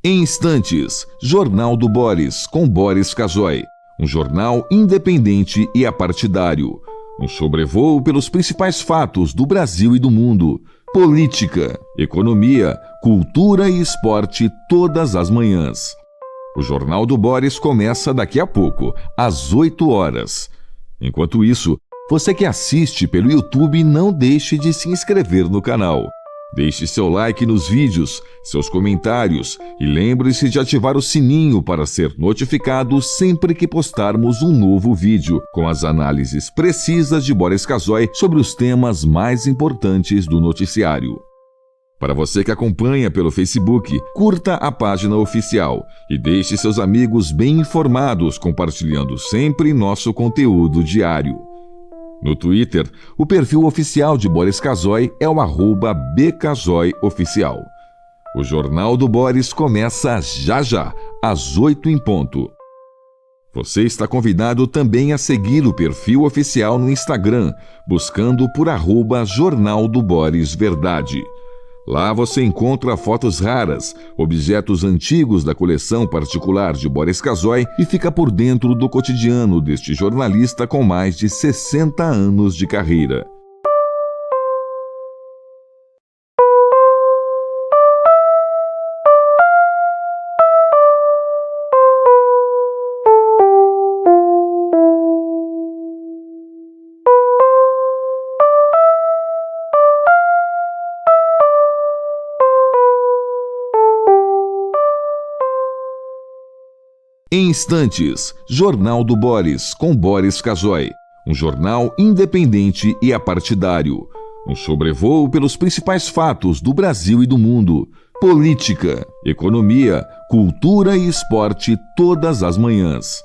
Em instantes, Jornal do Boris, com Boris Casoy. Um jornal independente e apartidário. Um sobrevoo pelos principais fatos do Brasil e do mundo. Política, economia, cultura e esporte todas as manhãs. O Jornal do Boris começa daqui a pouco, às 8 horas. Enquanto isso, você que assiste pelo YouTube, não deixe de se inscrever no canal. Deixe seu like nos vídeos, seus comentários e lembre-se de ativar o sininho para ser notificado sempre que postarmos um novo vídeo com as análises precisas de Boris Casoy sobre os temas mais importantes do noticiário. Para você que acompanha pelo Facebook, curta a página oficial e deixe seus amigos bem informados, compartilhando sempre nosso conteúdo diário. No Twitter, o perfil oficial de Boris Casoy é o @bcasoyoficial. O Jornal do Boris começa já, às 8 em ponto. Você está convidado também a seguir o perfil oficial no Instagram, buscando por @Jornal do Boris Verdade. Lá você encontra fotos raras, objetos antigos da coleção particular de Boris Casoy e fica por dentro do cotidiano deste jornalista com mais de 60 anos de carreira. Em instantes, Jornal do Boris, com Boris Casoy. Um jornal independente e apartidário. Um sobrevoo pelos principais fatos do Brasil e do mundo. Política, economia, cultura e esporte todas as manhãs.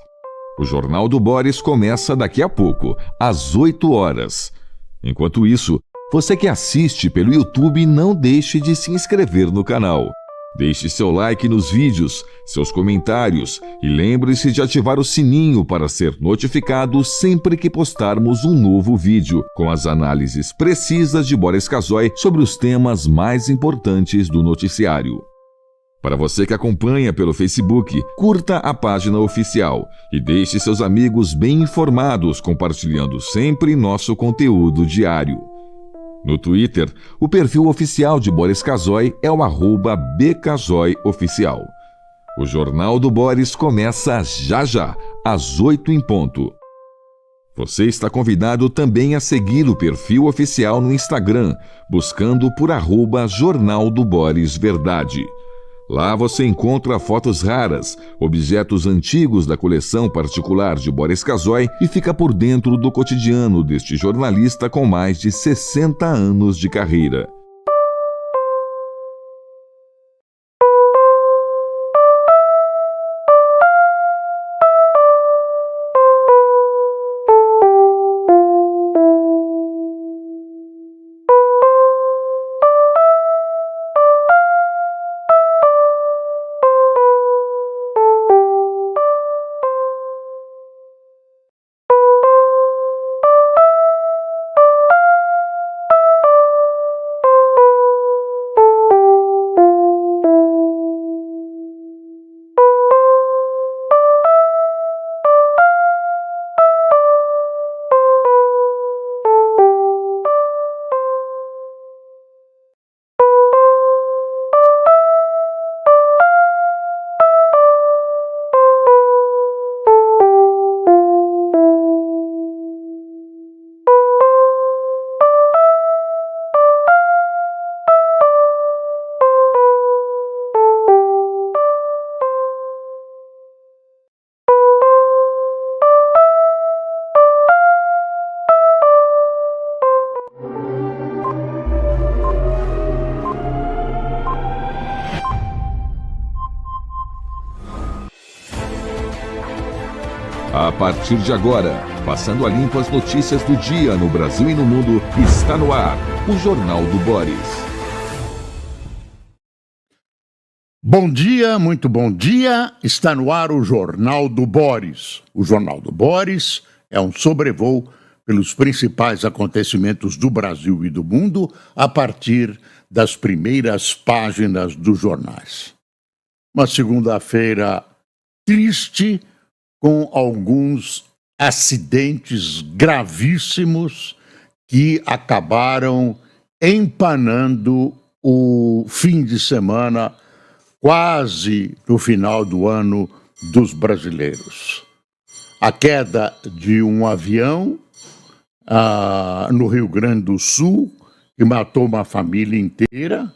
O Jornal do Boris começa daqui a pouco, às 8 horas. Enquanto isso, você que assiste pelo YouTube, não deixe de se inscrever no canal. Deixe seu like nos vídeos, seus comentários e lembre-se de ativar o sininho para ser notificado sempre que postarmos um novo vídeo com as análises precisas de Boris Casoy sobre os temas mais importantes do noticiário. Para você que acompanha pelo Facebook, curta a página oficial e deixe seus amigos bem informados, compartilhando sempre nosso conteúdo diário. No Twitter, o perfil oficial de Boris Casoy é o @bcasoyoficial. O Jornal do Boris começa já, às 8 em ponto. Você está convidado também a seguir o perfil oficial no Instagram, buscando por @Jornal do Boris Verdade. Lá você encontra fotos raras, objetos antigos da coleção particular de Boris Casoy e fica por dentro do cotidiano deste jornalista com mais de 60 anos de carreira. A partir de agora, passando a limpo as notícias do dia no Brasil e no mundo, está no ar o Jornal do Boris. Bom dia, muito bom dia. Está no ar o Jornal do Boris. O Jornal do Boris é um sobrevoo pelos principais acontecimentos do Brasil e do mundo a partir das primeiras páginas dos jornais. Uma segunda-feira triste, com alguns acidentes gravíssimos que acabaram empanando o fim de semana, quase no final do ano dos brasileiros. A queda de um avião no Rio Grande do Sul, que matou uma família inteira,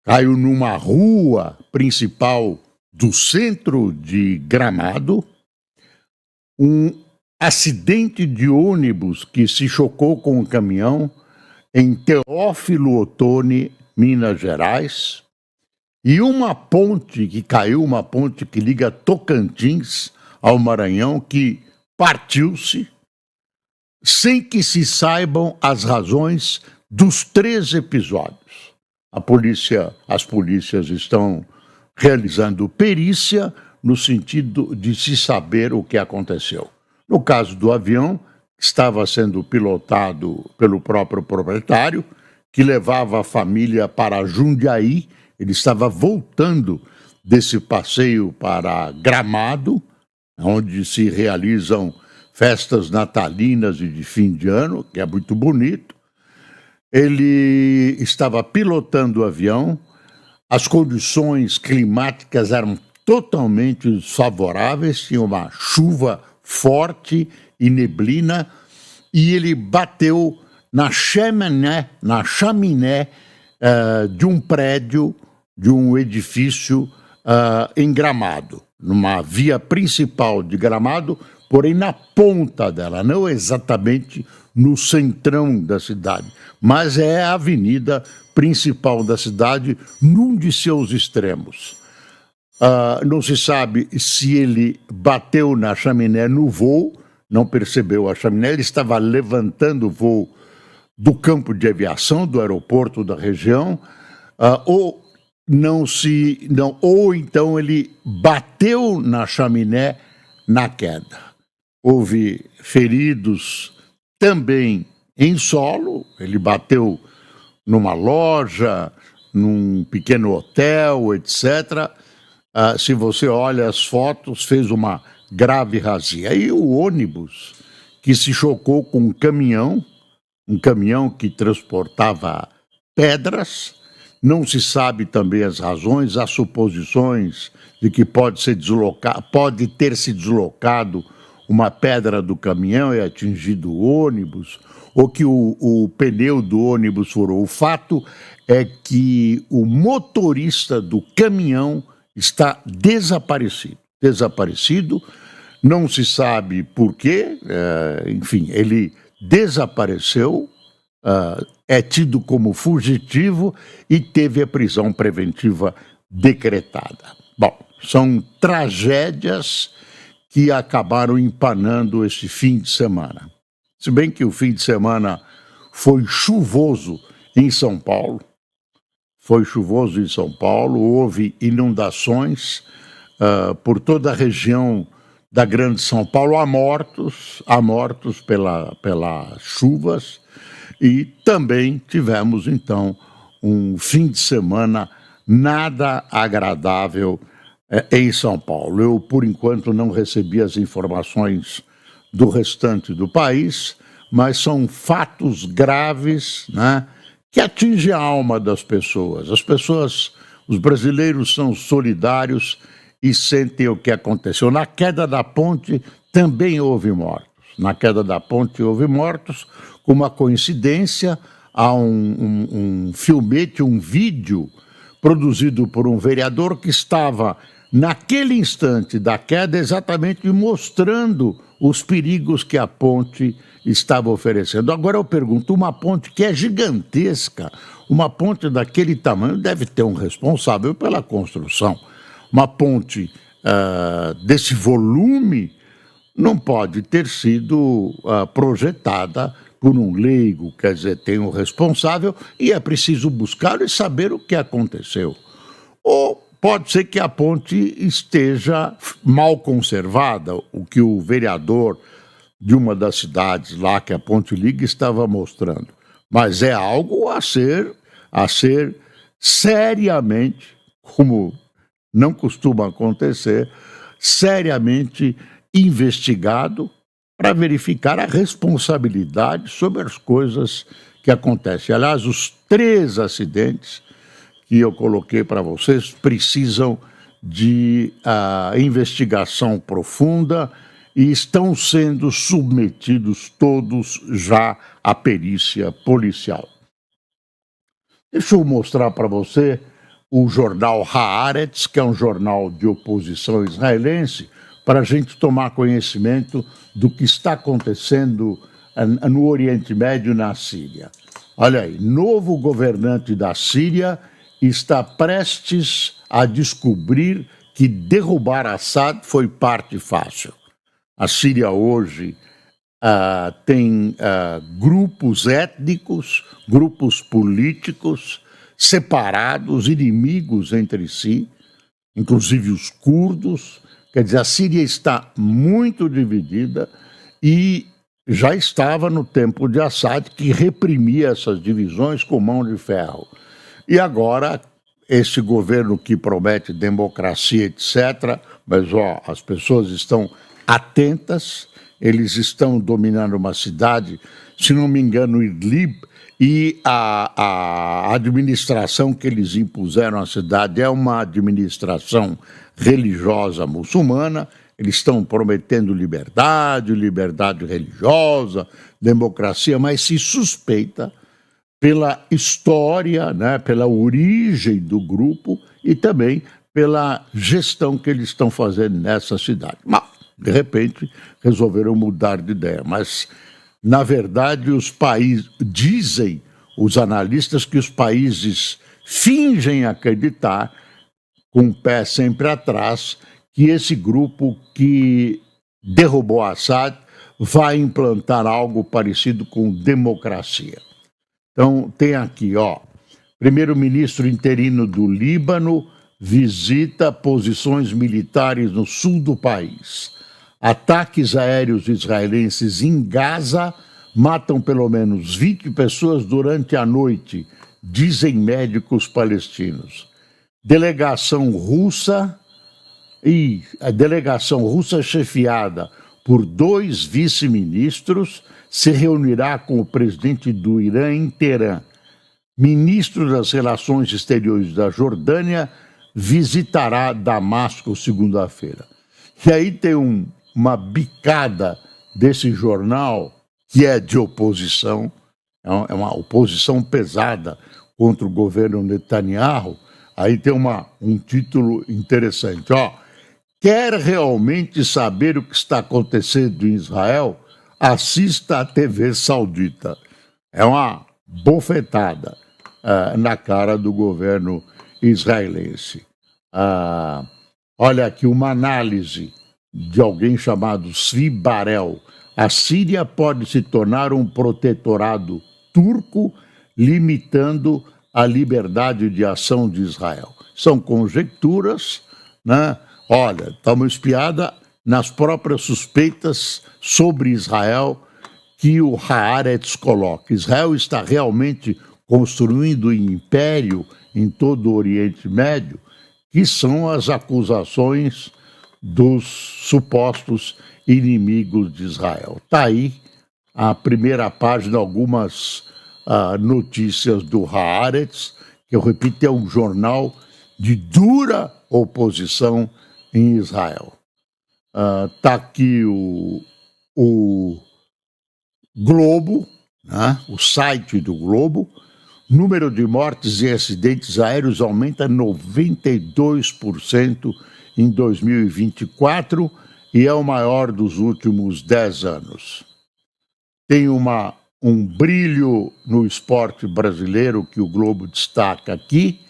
caiu numa rua principal do centro de Gramado, um acidente de ônibus que se chocou com um caminhão em Teófilo Otoni, Minas Gerais, e uma ponte que caiu, uma ponte que liga Tocantins ao Maranhão, que partiu-se, sem que se saibam as razões dos 3 episódios. As polícias estão realizando perícia no sentido de se saber o que aconteceu. No caso do avião, estava sendo pilotado pelo próprio proprietário, que levava a família para Jundiaí. Ele estava voltando desse passeio para Gramado, onde se realizam festas natalinas e de fim de ano, que é muito bonito. Ele estava pilotando o avião, as condições climáticas eram totalmente desfavoráveis, tinha uma chuva forte e neblina, e ele bateu na chaminé de um prédio, de um edifício em Gramado, numa via principal de Gramado, porém na ponta dela, não exatamente no centrão da cidade, mas é a avenida principal da cidade, num de seus extremos. Não se sabe se ele bateu na chaminé no voo, não percebeu a chaminé, ele estava levantando o voo do campo de aviação, do aeroporto da região, ou então ele bateu na chaminé na queda. Houve feridos também em solo, ele bateu numa loja, num pequeno hotel, etc. Se você olha as fotos, fez uma grave razia. E o ônibus que se chocou com um caminhão que transportava pedras, não se sabe também as razões, há suposições de que pode ter se deslocado uma pedra do caminhão e atingido o ônibus, ou que o pneu do ônibus furou. O fato é que o motorista do caminhão está desaparecido, não se sabe por quê, enfim, ele desapareceu, é tido como fugitivo e teve a prisão preventiva decretada. Bom, são tragédias que acabaram empanando esse fim de semana. Se bem que o fim de semana foi chuvoso em São Paulo, houve inundações por toda a região da Grande São Paulo, há mortos pelas chuvas, e também tivemos, então, um fim de semana nada agradável em São Paulo. Eu, por enquanto, não recebi as informações do restante do país, mas são fatos graves, né, que atingem a alma das pessoas. Os brasileiros são solidários e sentem o que aconteceu. Na queda da ponte também houve mortos. Com uma coincidência, há um filmete, um vídeo produzido por um vereador que estava, naquele instante da queda, exatamente mostrando os perigos que a ponte estava oferecendo. Agora eu pergunto, uma ponte que é gigantesca, uma ponte daquele tamanho deve ter um responsável pela construção. Uma ponte desse volume não pode ter sido projetada por um leigo, quer dizer, tem um responsável e é preciso buscar e saber o que aconteceu. Ou pode ser que a ponte esteja mal conservada, o que o vereador de uma das cidades lá que a ponte liga estava mostrando. Mas é algo a ser seriamente como não costuma acontecer, seriamente investigado para verificar a responsabilidade sobre as coisas que acontecem. Aliás, os 3 acidentes que eu coloquei para vocês precisam de investigação profunda e estão sendo submetidos todos já à perícia policial. Deixa eu mostrar para você o jornal Haaretz, que é um jornal de oposição israelense, para a gente tomar conhecimento do que está acontecendo no Oriente Médio e na Síria. Olha aí, novo governante da Síria está prestes a descobrir que derrubar Assad foi parte fácil. A Síria hoje tem grupos étnicos, grupos políticos separados, inimigos entre si, inclusive os curdos. Quer dizer, a Síria está muito dividida e já estava no tempo de Assad, que reprimia essas divisões com mão de ferro. E agora, esse governo que promete democracia, etc., mas as pessoas estão atentas, eles estão dominando uma cidade, se não me engano, Idlib, e a administração que eles impuseram à cidade é uma administração religiosa muçulmana. Eles estão prometendo liberdade religiosa, democracia, mas se suspeita pela história, né, pela origem do grupo e também pela gestão que eles estão fazendo nessa cidade. Mas, de repente, resolveram mudar de ideia. Mas, na verdade, os países, dizem os analistas, que os países fingem acreditar, com o pé sempre atrás, que esse grupo que derrubou Assad vai implantar algo parecido com democracia. Então, tem aqui, primeiro-ministro interino do Líbano visita posições militares no sul do país. Ataques aéreos israelenses em Gaza matam pelo menos 20 pessoas durante a noite, dizem médicos palestinos. A delegação russa chefiada por 2 vice-ministros se reunirá com o presidente do Irã em Teherã. Ministro das Relações Exteriores da Jordânia visitará Damasco segunda-feira. E aí tem uma bicada desse jornal, que é de oposição, é uma oposição pesada contra o governo Netanyahu. Aí tem um título interessante, Quer realmente saber o que está acontecendo em Israel? Assista à TV saudita. É uma bofetada na cara do governo israelense. Olha aqui uma análise de alguém chamado Svi Barel. A Síria pode se tornar um protetorado turco, limitando a liberdade de ação de Israel. São conjecturas, né? Olha, está uma espiada nas próprias suspeitas sobre Israel que o Haaretz coloca. Israel está realmente construindo um império em todo o Oriente Médio, que são as acusações dos supostos inimigos de Israel. Está aí a primeira página, algumas notícias do Haaretz, que eu repito, é um jornal de dura oposição em Israel. Está aqui o Globo, né? O site do Globo. Número de mortes e acidentes aéreos aumenta 92% em 2024 e é o maior dos últimos 10 anos. Tem um brilho no esporte brasileiro que o Globo destaca aqui.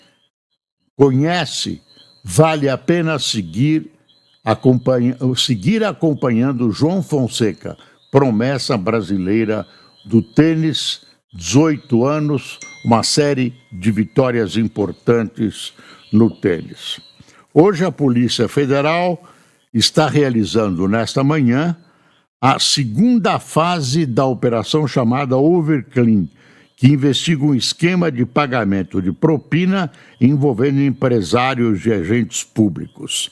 Conhece? Vale a pena seguir acompanhando João Fonseca, promessa brasileira do tênis, 18 anos, uma série de vitórias importantes no tênis. Hoje a Polícia Federal está realizando nesta manhã a segunda fase da operação chamada Overclean, que investiga um esquema de pagamento de propina envolvendo empresários e agentes públicos.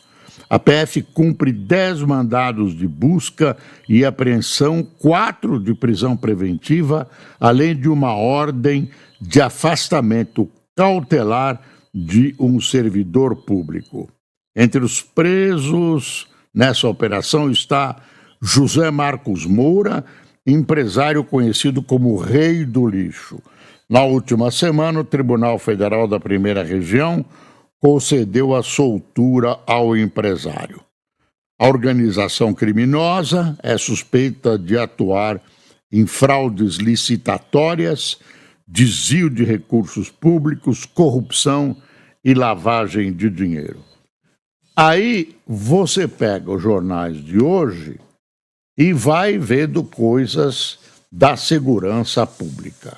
A PF cumpre 10 mandados de busca e apreensão, 4 de prisão preventiva, além de uma ordem de afastamento cautelar de um servidor público. Entre os presos nessa operação está José Marcos Moura, empresário conhecido como Rei do Lixo. Na última semana, o Tribunal Federal da Primeira Região concedeu a soltura ao empresário. A organização criminosa é suspeita de atuar em fraudes licitatórias, desvio de recursos públicos, corrupção e lavagem de dinheiro. Aí você pega os jornais de hoje e vai vendo coisas da segurança pública.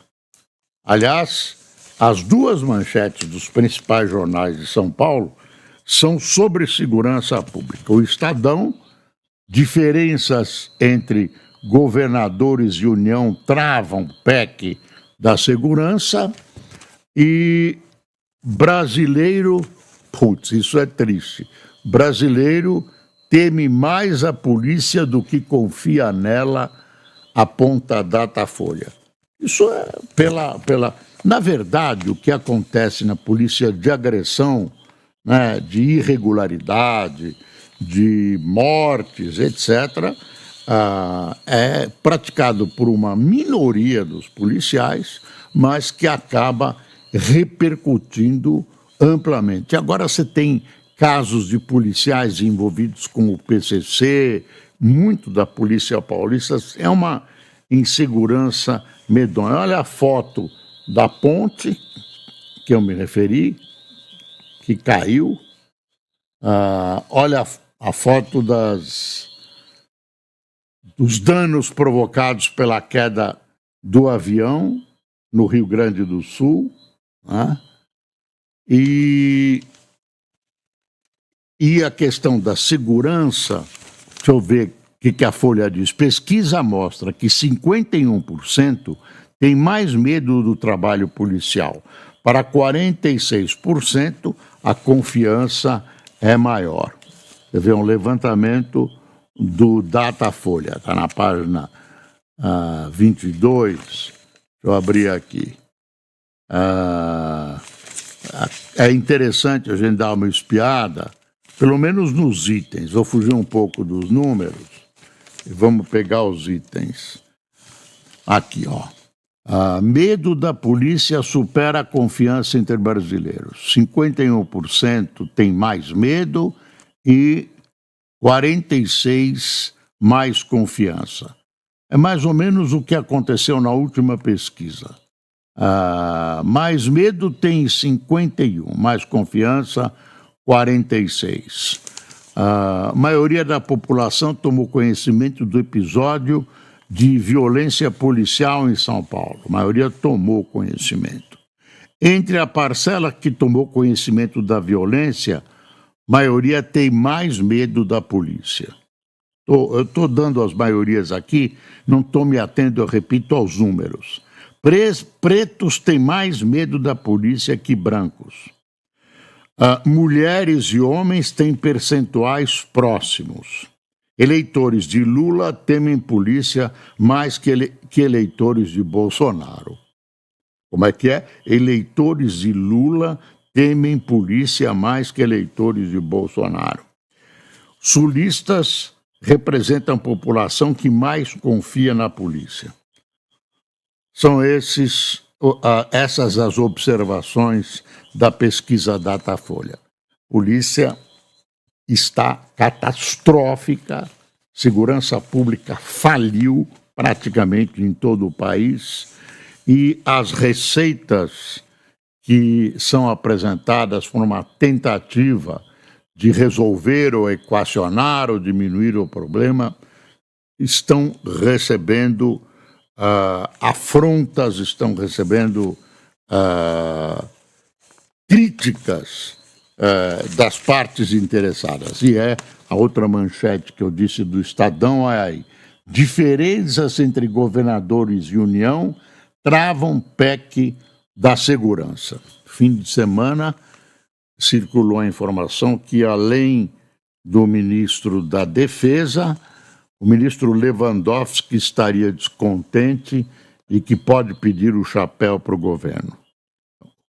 Aliás, as 2 manchetes dos principais jornais de São Paulo são sobre segurança pública. O Estadão, diferenças entre governadores e União travam PEC da segurança, e brasileiro, isso é triste, brasileiro teme mais a polícia do que confia nela, aponta a Datafolha. Isso é Na verdade, o que acontece na polícia de agressão, né, de irregularidade, de mortes, etc., é praticado por uma minoria dos policiais, mas que acaba repercutindo amplamente. Agora você tem casos de policiais envolvidos com o PCC, muito da polícia paulista, é uma insegurança medonha. Olha a foto da ponte que eu me referi, que caiu. Olha a foto dos danos provocados pela queda do avião no Rio Grande do Sul, né? E a questão da segurança, deixa eu ver o que a Folha diz. Pesquisa mostra que 51% tem mais medo do trabalho policial. Para 46%, a confiança é maior. Você vê um levantamento do Datafolha, está na página 22. Deixa eu abrir aqui. É interessante a gente dar uma espiada, pelo menos nos itens. Vou fugir um pouco dos números e vamos pegar os itens. Aqui, ó. Medo da polícia supera a confiança entre brasileiros. 51% tem mais medo e 46% mais confiança. É mais ou menos o que aconteceu na última pesquisa. Mais medo tem 51%, mais confiança 46%. A maioria da população tomou conhecimento do episódio de violência policial em São Paulo. A maioria tomou conhecimento. Entre a parcela que tomou conhecimento da violência, a maioria tem mais medo da polícia. Eu estou dando as maiorias aqui, não estou me atendo, eu repito, aos números. Pretos têm mais medo da polícia que brancos. Mulheres e homens têm percentuais próximos. Eleitores de Lula temem polícia mais que eleitores de Bolsonaro. Como é que é? Eleitores de Lula temem polícia mais que eleitores de Bolsonaro. Sulistas representam a população que mais confia na polícia. São essas as observações da pesquisa Datafolha. Polícia está catastrófica, segurança pública faliu praticamente em todo o país e as receitas que são apresentadas por uma tentativa de resolver ou equacionar ou diminuir o problema estão recebendo afrontas, estão recebendo críticas das partes interessadas. E a outra manchete que eu disse do Estadão é aí. Diferenças entre governadores e União travam PEC da segurança. Fim de semana circulou a informação que, além do ministro da Defesa, o ministro Lewandowski estaria descontente e que pode pedir o chapéu para o governo.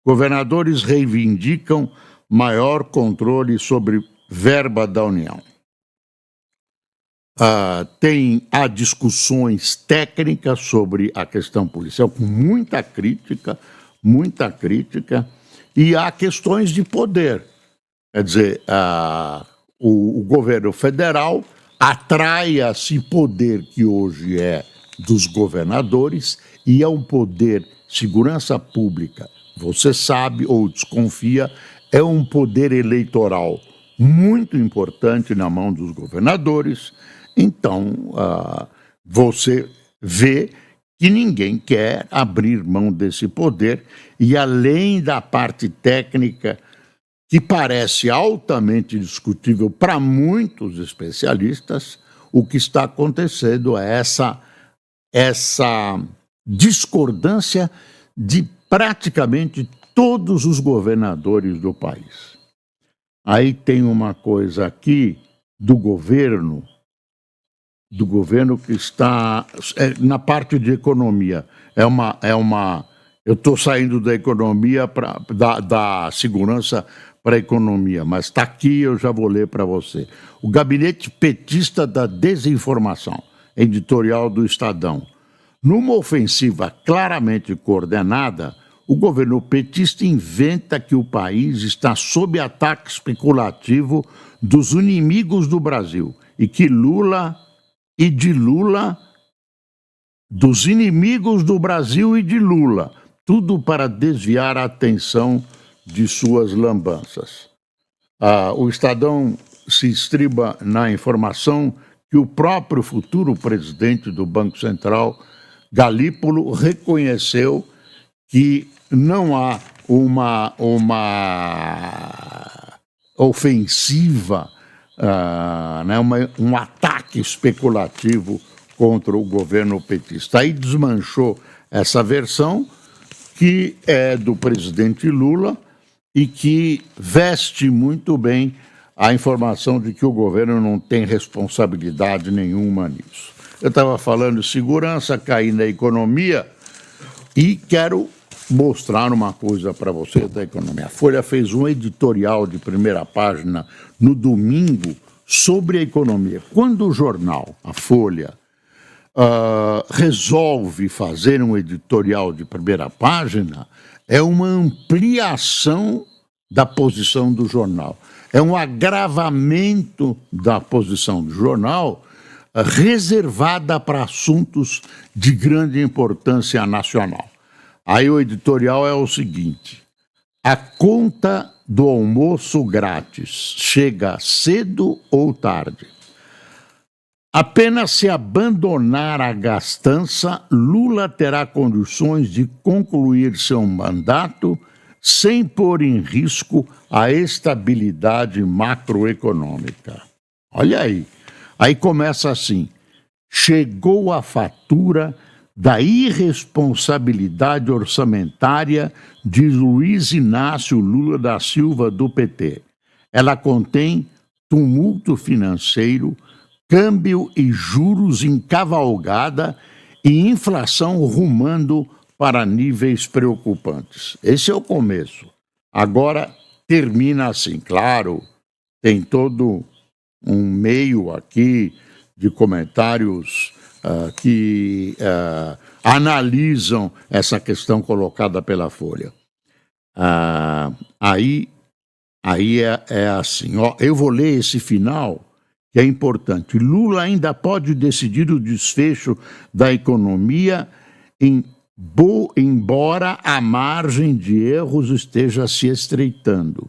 Governadores reivindicam maior controle sobre verba da União. Há discussões técnicas sobre a questão policial, com muita crítica, e há questões de poder. Quer dizer, o governo federal atrai a si poder que hoje é dos governadores, e é um poder, segurança pública, você sabe ou desconfia, é um poder eleitoral muito importante na mão dos governadores. Então, você vê que ninguém quer abrir mão desse poder, e além da parte técnica, que parece altamente discutível para muitos especialistas, o que está acontecendo é essa discordância de praticamente todos os governadores do país. Aí tem uma coisa aqui do governo que está na parte de economia. Eu estou saindo da economia da segurança para a economia, mas está aqui, eu já vou ler para você. O gabinete petista da desinformação, editorial do Estadão. Numa ofensiva claramente coordenada, o governo petista inventa que o país está sob ataque especulativo dos inimigos do Brasil e que dos inimigos do Brasil e de Lula, tudo para desviar a atenção de suas lambanças. O Estadão se estriba na informação que o próprio futuro presidente do Banco Central, Galípolo, reconheceu que não há uma ofensiva, um ataque especulativo contra o governo petista. Aí desmanchou essa versão, que é do presidente Lula e que veste muito bem a informação de que o governo não tem responsabilidade nenhuma nisso. Eu estava falando de segurança, caí na economia e quero mostrar uma coisa para você da economia. A Folha fez um editorial de primeira página no domingo sobre a economia. Quando o jornal, a Folha, resolve fazer um editorial de primeira página, é uma ampliação da posição do jornal. É um agravamento da posição do jornal, reservada para assuntos de grande importância nacional. Aí o editorial é o seguinte: a conta do almoço grátis chega cedo ou tarde? Apenas se abandonar a gastança, Lula terá condições de concluir seu mandato sem pôr em risco a estabilidade macroeconômica. Olha aí. Aí começa assim: chegou a fatura da irresponsabilidade orçamentária de Luiz Inácio Lula da Silva, do PT. Ela contém tumulto financeiro, câmbio e juros em cavalgada e inflação rumando para níveis preocupantes. Esse é o começo. Agora termina assim. Claro, tem todo um meio aqui de comentários que analisam essa questão colocada pela Folha. Aí é assim, eu vou ler esse final, que é importante. Lula ainda pode decidir o desfecho da economia, embora a margem de erros esteja se estreitando.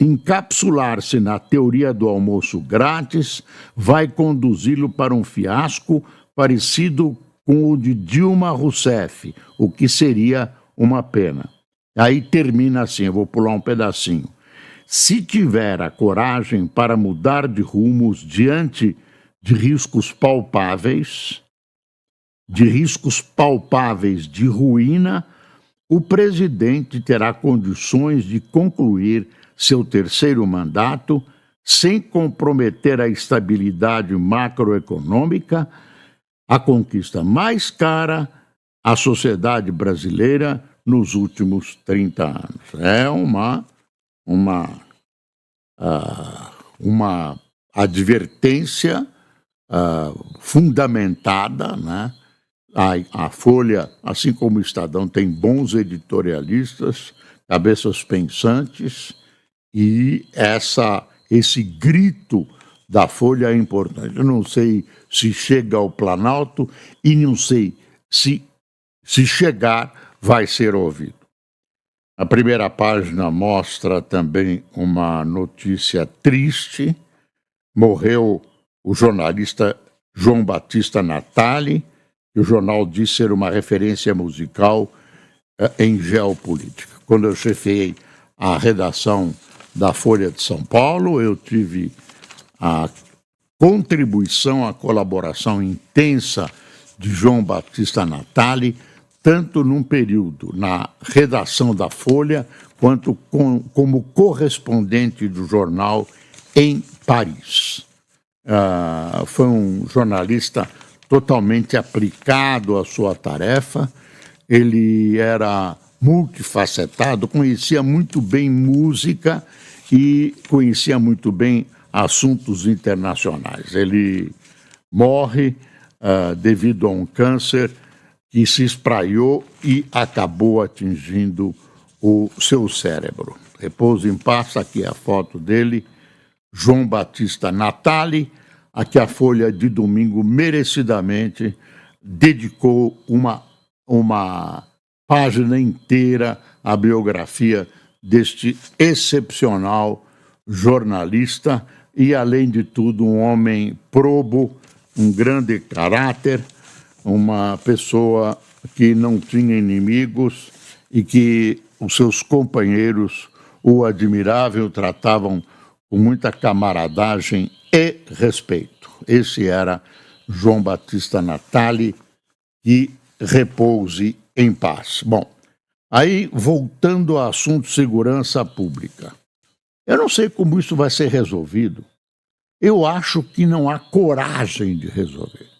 Encapsular-se na teoria do almoço grátis vai conduzi-lo para um fiasco parecido com o de Dilma Rousseff, o que seria uma pena. Aí termina assim, eu vou pular um pedacinho. Se tiver a coragem para mudar de rumos diante de riscos palpáveis, de riscos palpáveis de ruína, o presidente terá condições de concluir seu terceiro mandato sem comprometer a estabilidade macroeconômica, a conquista mais cara à sociedade brasileira nos últimos 30 anos. É uma advertência fundamentada, né? A Folha, assim como o Estadão, tem bons editorialistas, cabeças pensantes, e esse grito da Folha é importante. Eu não sei se chega ao Planalto e não sei se chegar, vai ser ouvido. A primeira página mostra também uma notícia triste. Morreu o jornalista João Batista Natali, que o jornal diz ser uma referência musical em geopolítica. Quando eu chefiei a redação da Folha de São Paulo, eu tive a contribuição, a colaboração intensa de João Batista Natali, tanto num período na redação da Folha, quanto como correspondente do jornal em Paris. Foi um jornalista totalmente aplicado à sua tarefa. Ele era multifacetado, conhecia muito bem música e conhecia muito bem assuntos internacionais. Ele morre devido a um câncer que se espraiou e acabou atingindo o seu cérebro. Repouso em paz, aqui é a foto dele, João Batista Natali. Aqui a Folha de domingo merecidamente dedicou uma página inteira à biografia deste excepcional jornalista e, além de tudo, um homem probo, um grande caráter, uma pessoa que não tinha inimigos e que os seus companheiros o admiravam, o tratavam com muita camaradagem e respeito. Esse era João Batista Natali, que repouse em paz. Bom, aí voltando ao assunto segurança pública. Eu não sei como isso vai ser resolvido. Eu acho que não há coragem de resolver.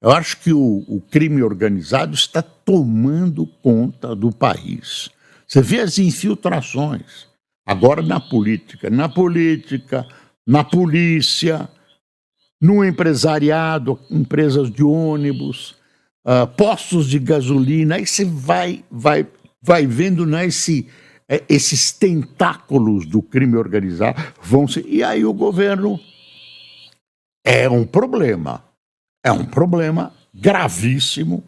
Eu acho que o crime organizado está tomando conta do país. Você vê as infiltrações. Agora na política, na polícia, no empresariado, empresas de ônibus, postos de gasolina. Aí você vai vendo, né, esses tentáculos do crime organizado vão ser. E aí o governo é um problema gravíssimo,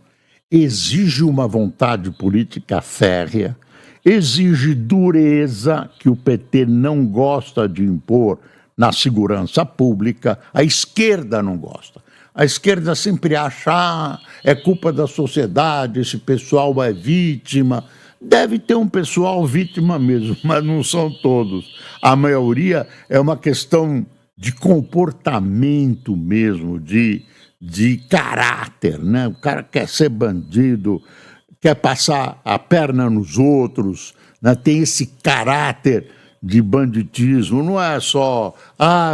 exige uma vontade política férrea, exige dureza que o PT não gosta de impor na segurança pública, a esquerda não gosta. A esquerda sempre acha, é culpa da sociedade, esse pessoal é vítima. Deve ter um pessoal vítima mesmo, mas não são todos. A maioria é uma questão de comportamento mesmo, de caráter, né? O cara quer ser bandido, quer passar a perna nos outros, né? Tem esse caráter de banditismo, não é só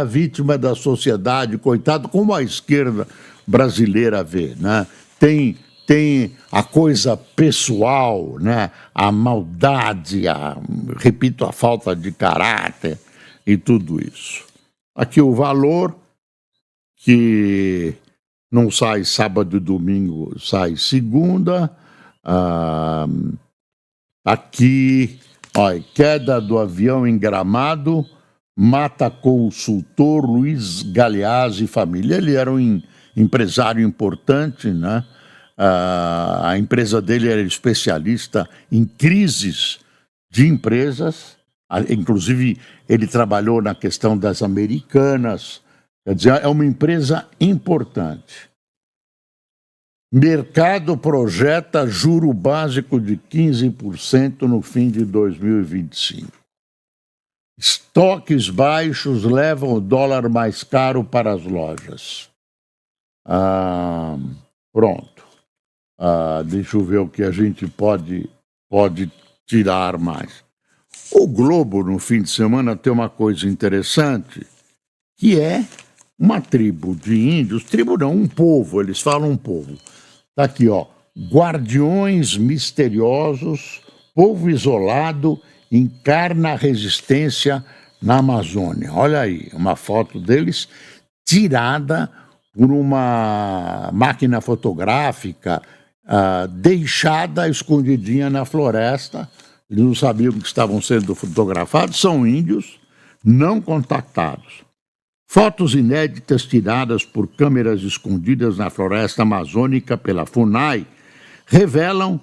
vítima da sociedade, coitado, como a esquerda brasileira vê, né? Tem a coisa pessoal, né? A maldade, repito, a falta de caráter e tudo isso. Aqui o valor, que não sai sábado e domingo, sai segunda. Aqui, olha, queda do avião em Gramado mata consultor Luiz Galeazzi e família. Ele era um empresário importante, né? A empresa dele era especialista em crises de empresas. Inclusive, ele trabalhou na questão das Americanas. Quer dizer, é uma empresa importante. Mercado projeta juro básico de 15% no fim de 2025. Estoques baixos levam o dólar mais caro para as lojas. Pronto. Deixa eu ver o que a gente pode tirar mais. O Globo, no fim de semana, tem uma coisa interessante, que é uma tribo de índios, tribo não, um povo, eles falam um povo. Tá aqui, ó, guardiões misteriosos, povo isolado, encarna a resistência na Amazônia. Olha aí, uma foto deles tirada por uma máquina fotográfica, deixada escondidinha na floresta. Eles não sabiam que estavam sendo fotografados, são índios não contactados. Fotos inéditas tiradas por câmeras escondidas na floresta amazônica pela FUNAI revelam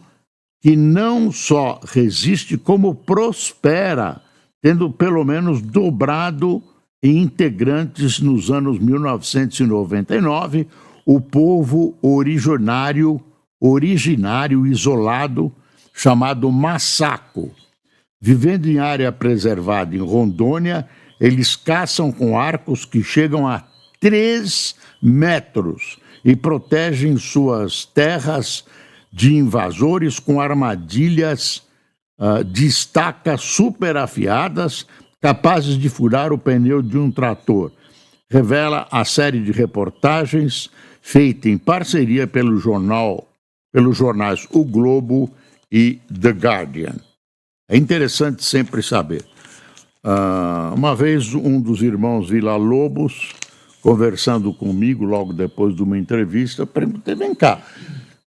que não só resiste, como prospera, tendo pelo menos dobrado em integrantes nos anos 1999, o povo originário isolado, chamado Macaco. Vivendo em área preservada em Rondônia, eles caçam com arcos que chegam a 3 metros e protegem suas terras de invasores com armadilhas de estacas super afiadas, capazes de furar o pneu de um trator. Revela a série de reportagens feita em parceria pelos jornais O Globo e The Guardian. É interessante sempre saber. Uma vez um dos irmãos Villa-Lobos, conversando comigo logo depois de uma entrevista, perguntei, vem cá,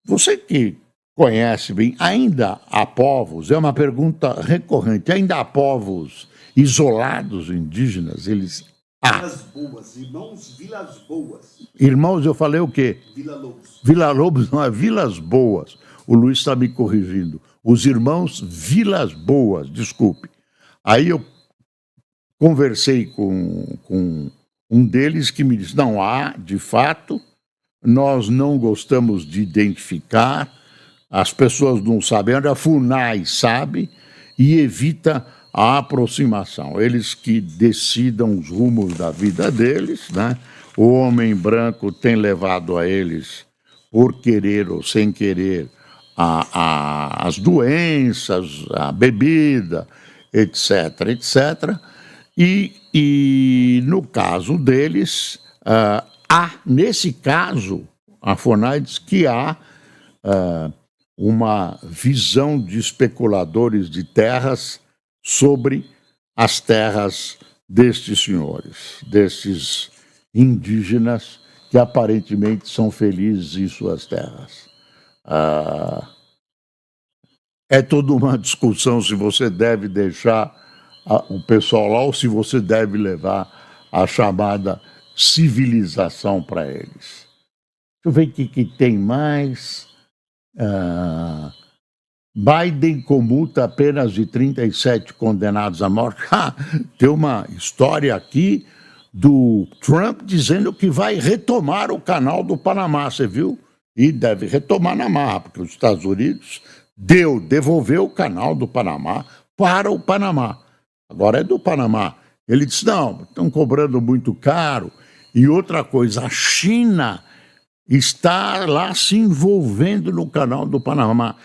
você que conhece bem, ainda há povos, é uma pergunta recorrente, ainda há povos isolados indígenas? Eles... Vilas Boas, irmãos Vilas Boas. Irmãos, eu falei o quê? Villa-Lobos. Villa-Lobos não é Vilas Boas. O Luiz está me corrigindo. Os irmãos Vilas Boas, desculpe. Aí eu conversei com um deles que me disse, não há, de fato, nós não gostamos de identificar, as pessoas não sabem, a FUNAI sabe e evita a aproximação. Eles que decidam os rumos da vida deles, né? O homem branco tem levado a eles, por querer ou sem querer, as doenças, a bebida, etc., etc. E no caso deles, nesse caso, a FUNAI diz que há uma visão de especuladores de terras sobre as terras destes senhores, destes indígenas que aparentemente são felizes em suas terras. É toda uma discussão se você deve deixar o pessoal lá ou se você deve levar a chamada civilização para eles. Deixa eu ver o que tem mais. Biden comulta apenas de 37 condenados à morte. Tem uma história aqui do Trump dizendo que vai retomar o canal do Panamá, você viu? E deve retomar na marra, porque os Estados Unidos devolveu o canal do Panamá para o Panamá. Agora é do Panamá. Ele disse, não, estão cobrando muito caro. E outra coisa, a China está lá se envolvendo no canal do Panamá,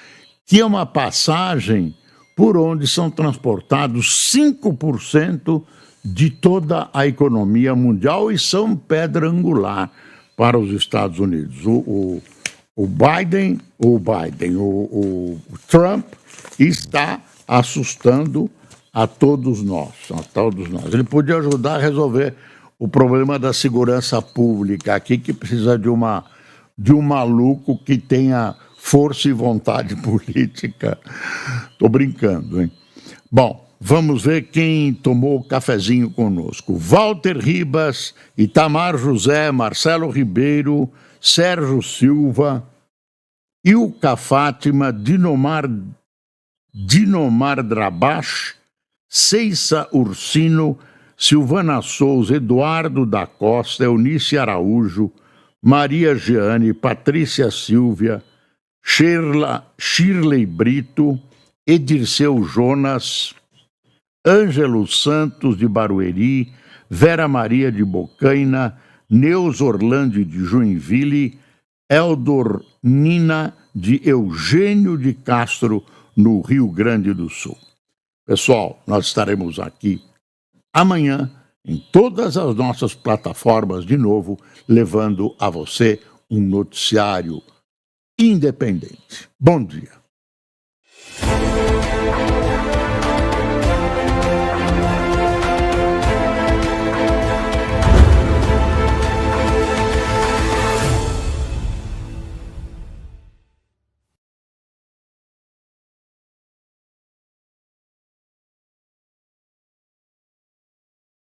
que é uma passagem por onde são transportados 5% de toda a economia mundial e são pedra angular para os Estados Unidos. O Trump está assustando a todos nós. Ele podia ajudar a resolver o problema da segurança pública aqui, que precisa de um maluco que tenha força e vontade política. Estou brincando, hein? Bom, vamos ver quem tomou o cafezinho conosco. Walter Ribas, Itamar José, Marcelo Ribeiro, Sérgio Silva, Ilka Fátima, Dinomar Drabash, Ceissa Ursino, Silvana Souza, Eduardo da Costa, Eunice Araújo, Maria Jeane, Patrícia Silvia, Shirley Brito, Edirceu Jonas, Ângelo Santos de Barueri, Vera Maria de Bocaina, Neus Orlando de Joinville, Eldor Nina de Eugênio de Castro, no Rio Grande do Sul. Pessoal, nós estaremos aqui amanhã em todas as nossas plataformas de novo, levando a você um noticiário independente. Bom dia.